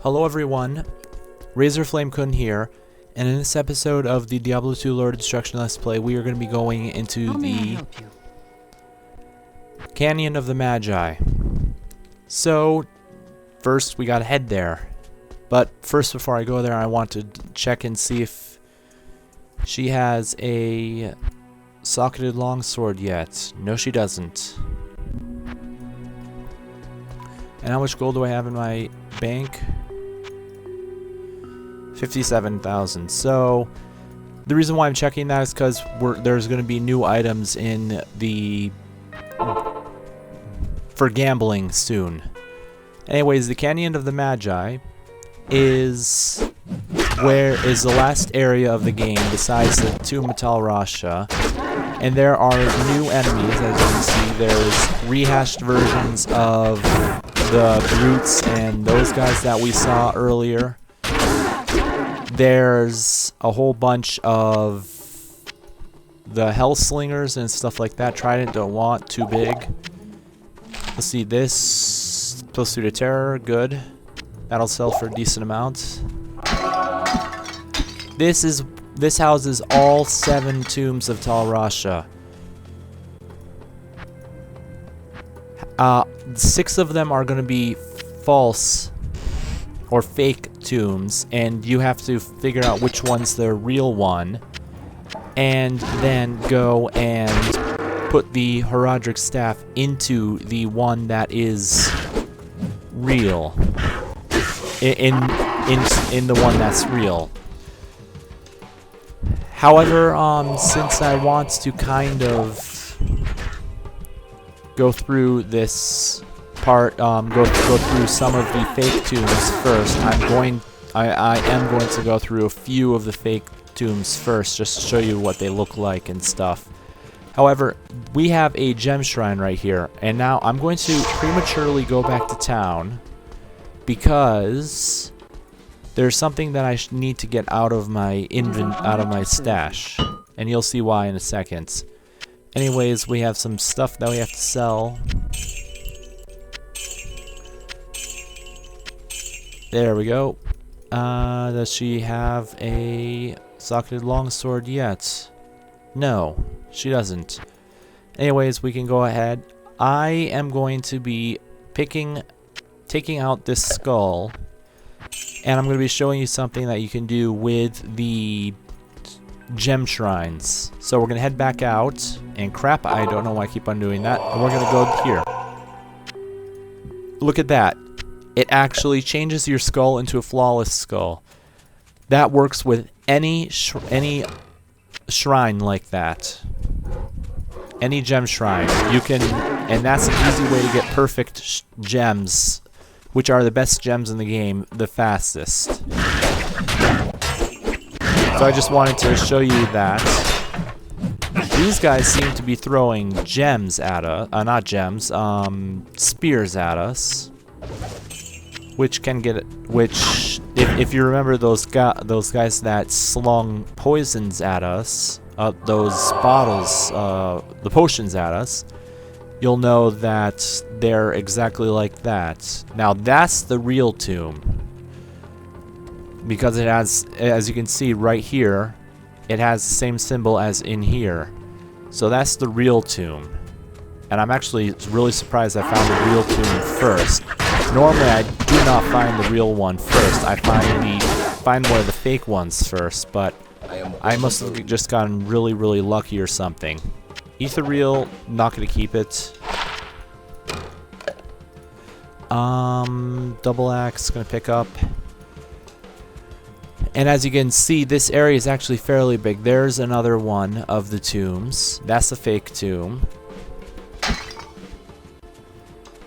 Hello everyone, Razorflamekun here, and in this episode of the Diablo 2 Lord of Destruction Let's Play, we are going to be going into the Canyon of the Magi. So, first we gotta head there. But first, before I go there, I want to check and see if she has a socketed longsword yet. No, she doesn't. And how much gold do I have in my bank? 57,000. So the reason why I'm checking that is because there's going to be new items in the for gambling soon. Anyways, the Canyon of the Magi is the last area of the game besides the tomb of Tal Rasha, and there are new enemies. As you can see, there's rehashed versions of the brutes and those guys that we saw earlier. There's a whole bunch of the hellslingers and stuff like that. Trident, don't want, too big. Let's see, this Pursuit of Terror, good. That'll sell for a decent amount. This houses all 7 tombs of Tal Rasha. 6 of them are going to be false or fake tombs, and you have to figure out which one's the real one, and then go and put the Horadric staff into the one that is real. In the one that's real. However, since I want to kind of go through this part, go through some of the fake tombs first. I am going to go through a few of the fake tombs first, just to show you what they look like and stuff. However, we have a gem shrine right here, and now I'm going to prematurely go back to town because there's something that I need to get out of my stash, and you'll see why in a second. Anyways, we have some stuff that we have to sell. There we go. Does she have a socketed longsword yet? No, she doesn't. Anyways, we can go ahead. I am going to be taking out this skull, and I'm going to be showing you something that you can do with the gem shrines. So we're going to head back out, and crap, I don't know why I keep on doing that. And we're going to go here. Look at that. It actually changes your skull into a flawless skull. That works with any shrine like that. Any gem shrine. You can, and that's an easy way to get perfect gems, which are the best gems in the game, the fastest. So I just wanted to show you that. These guys seem to be throwing gems at us, not gems, spears at us. Which can get it, if you remember those guys that slung poisons at us, those bottles, the potions at us, you'll know that they're exactly like that. Now that's the real tomb, because it has, as you can see right here, it has the same symbol as in here. So that's the real tomb, and I'm actually really surprised I found the real tomb first. Normally I do not find the real one first. I find one of the fake ones first, but I must have just gotten really lucky or something. Ethereal, not gonna keep it. Double axe, gonna pick up. And as you can see, this area is actually fairly big. There's another one of the tombs. That's a fake tomb.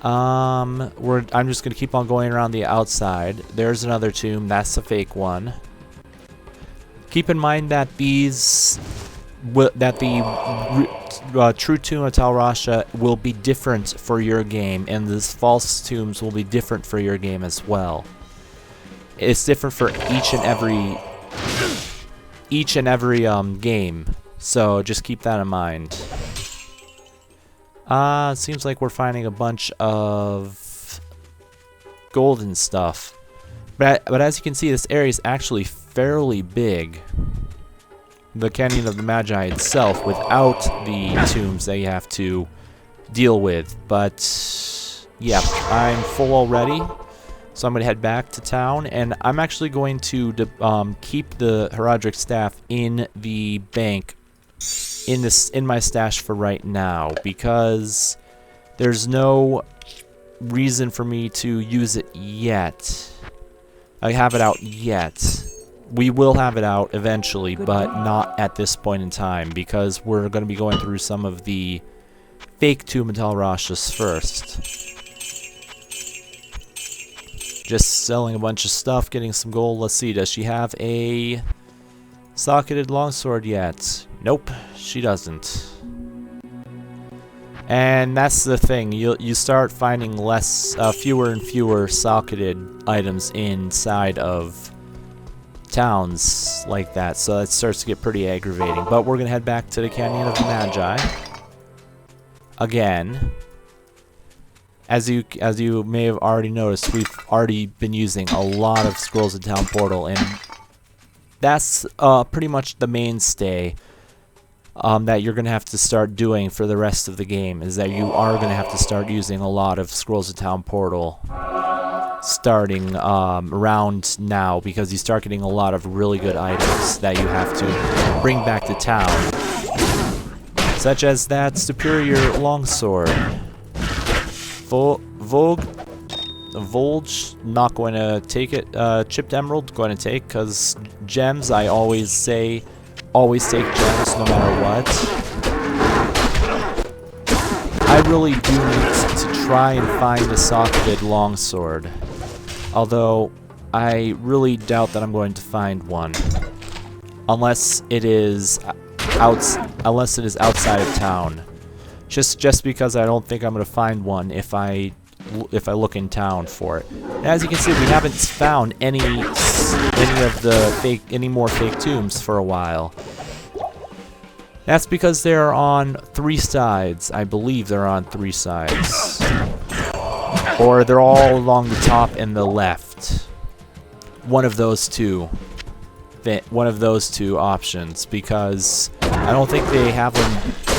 I'm just gonna keep on going around the outside. There's another tomb. That's a fake one. Keep in mind that the true tomb of Tal Rasha will be different for your game, and these false tombs will be different for your game as well. It's different for each and every game. So just keep that in mind. It seems like we're finding a bunch of golden stuff. But as you can see, this area is actually fairly big. The Canyon of the Magi itself, without the tombs that you have to deal with. But yeah, I'm full already, so I'm gonna head back to town, and I'm actually going to keep the Heraldric staff in the bank in my stash for right now, because there's no reason for me to use it yet. I have it out yet. We will have it out eventually, but not at this point in time, because we're going to be going through some of the fake tomb Tal Rashas first. Just selling a bunch of stuff, getting some gold. Let's see, does she have a socketed longsword yet? Nope, she doesn't. And that's the thing, you start finding fewer and fewer socketed items inside of towns like that, so that starts to get pretty aggravating. But we're gonna head back to the Canyon of the Magi again. As you may have already noticed, we've already been using a lot of Scrolls of Town Portal, and that's pretty much the mainstay that you're gonna have to start doing for the rest of the game. Is that you are gonna have to start using a lot of Scrolls of Town Portal starting around now, because you start getting a lot of really good items that you have to bring back to town, such as that superior longsword. Volge, not going to take it. Chipped emerald, going to take, because gems, I always say, always take gems no matter what. I really do need to try and find a socketed longsword, although I really doubt that I'm going to find one, unless it is outside of town. Just because I don't think I'm going to find one if I look in town for it. And as you can see, we haven't found any more fake tombs for a while. That's because they're on 3 sides. I believe they're on 3 sides. Or they're all along the top and the left. One of those two. One of those two options, because I don't think they have them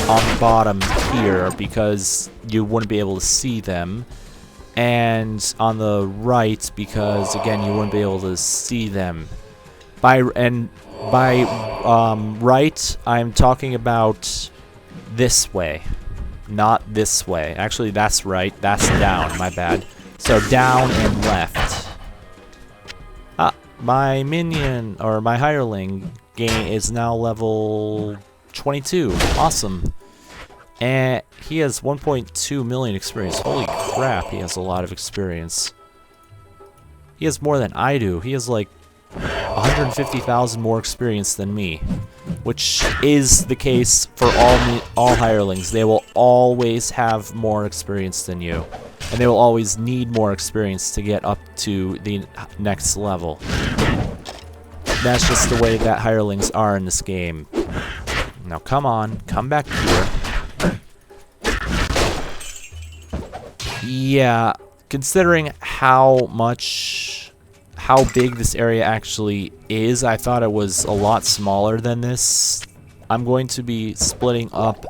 on the bottom here, because you wouldn't be able to see them. And on the right, because again, you wouldn't be able to see them. By right, I'm talking about this way, not this way. Actually, that's right. That's down. My bad. So down and left. My minion, or my hireling, is now level 22. Awesome. And he has 1.2 million experience. Holy crap, he has a lot of experience. He has more than I do. He has like 150,000 more experience than me, which is the case for all hirelings. They will always have more experience than you, and they will always need more experience to get up to the next level. That's just the way that hirelings are in this game. Now come on, come back here. Yeah, considering how big this area actually is, I thought it was a lot smaller than this. I'm going to be splitting up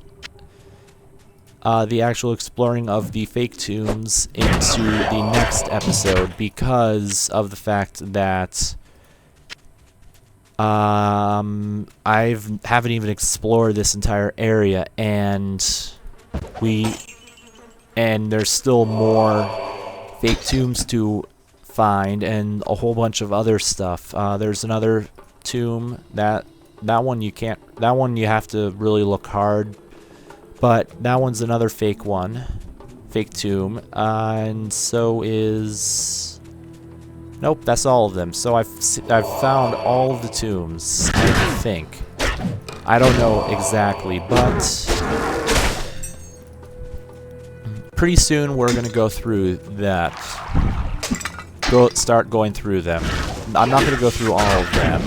the actual exploring of the fake tombs into the next episode, because of the fact that I haven't even explored this entire area, and there's still more fake tombs to find, and a whole bunch of other stuff. There's another tomb that one you can't. That one you have to really look hard. But that one's another fake tomb, and so is. Nope, that's all of them. So I've found all of the tombs, I think. I don't know exactly, but pretty soon we're gonna go through that. Start going through them. I'm not gonna go through all of them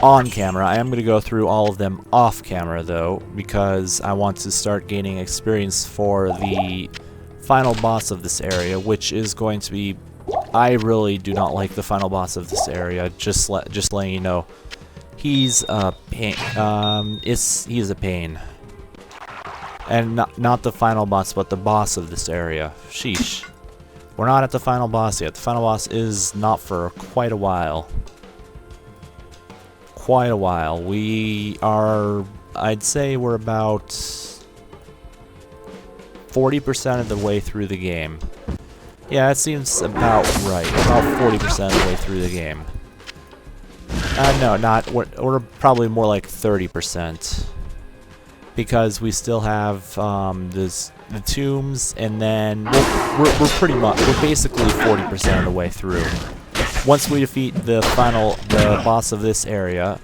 on camera. I am gonna go through all of them off camera though, because I want to start gaining experience for the final boss of this area, which is going to be I really do not like the final boss of this area. Just letting you know, he's a pain. He's a pain, and not the final boss, but the boss of this area. Sheesh. We're not at the final boss yet. The final boss is not for quite a while. Quite a while. We are, I'd say we're about 40% of the way through the game. Yeah, that seems about right. About 40% of the way through the game. No, not. We're probably more like 30%. Because we still have the tombs, and then we're basically 40% of the way through. Once we defeat the boss of this area,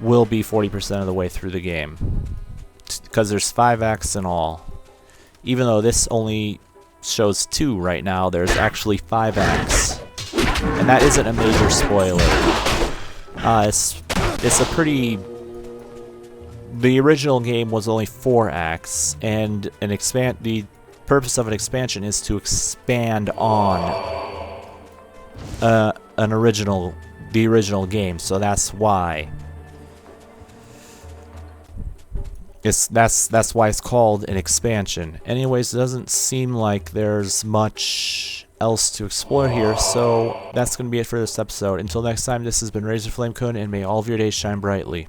we'll be 40% of the way through the game. Because there's 5 acts in all. Even though this only shows 2 right now, there's actually 5 acts. And that isn't a major spoiler. It's a pretty... The original game was only 4 acts, and the purpose of an expansion is to expand on the original game, so that's why. That's why it's called an expansion. Anyways, it doesn't seem like there's much else to explore here, so that's going to be it for this episode. Until next time, this has been Razorflamekun, and may all of your days shine brightly.